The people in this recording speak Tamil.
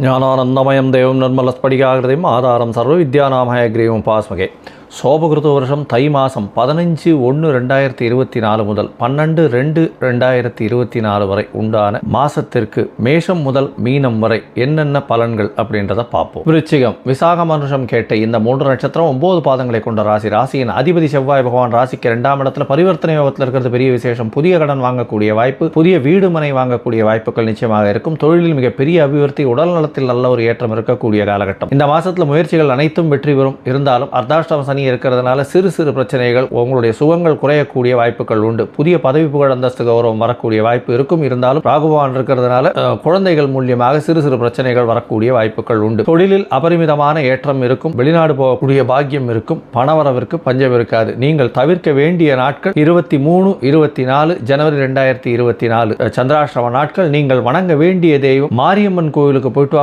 ஞானானந்தமயம் தேவம் நிர்மலஸ்படிகாகிருதியும் ஆதாரம் சர்வ வித்யாநாமயக்ரீவம் பாஸ்மகே. சோபகிருத வருஷம் தை மாதம் 15/1/2024 முதல் 12/2/2024 வரை உண்டான மாசத்திற்கு மேஷம் முதல் மீனம் வரை என்னென்ன பலன்கள் அப்படின்றத பார்ப்போம். விருச்சிகம் விசாகம் வருஷம் கேட்ட இந்த 3 நட்சத்திரம் 9 பாதங்களை கொண்ட ராசி. ராசியின் அதிபதி செவ்வாய் பகவான் ராசிக்கு 2ஆம் இடத்துல பரிவர்த்தனை யோகத்தில் இருக்கிறது பெரிய விசேஷம். புதிய கடன் வாங்கக்கூடிய வாய்ப்பு, புதிய வீடு மனை வாங்கக்கூடிய வாய்ப்புகள் நிச்சயமாக இருக்கும். தொழிலில் மிகப்பெரிய அபிவிருத்தி, உடல் நலத்தில் நல்ல ஒரு ஏற்றம் இருக்கக்கூடிய காலகட்டம். இந்த மாசத்துல முயற்சிகள் அனைத்தும் வெற்றி பெறும். இருந்தாலும் அர்த்தாஷ்டம சனி இருக்கிறதுனால சிறு சிறு பிரச்சனைகள், உங்களுடைய சுகங்கள் குறையக்கூடிய வாய்ப்புகள் உண்டு. புதிய பதவி புகழ் அந்தஸ்து கௌரவம் வரக்கூடிய வாய்ப்பு இருக்கும். இருந்தாலும் ராகுபவான் இருக்கிறதுனால குழந்தைகள் மூலியமாக சிறு சிறு பிரச்சனைகள் வரக்கூடிய வாய்ப்புகள் உண்டு. தொழிலில் அபரிமிதமான ஏற்றம் இருக்கும். வெளிநாடு போகக்கூடிய பாக்கியம் இருக்கும். பணவரவிற்கு பஞ்சம் இருக்காது. நீங்கள் தவிர்க்க வேண்டிய நாட்கள் 23, 24 ஜனவரி 2024 சந்திராஷ்டம நாட்கள். நீங்கள் வணங்க வேண்டிய தெய்வம் மாரியம்மன் கோயிலுக்கு போயிட்டு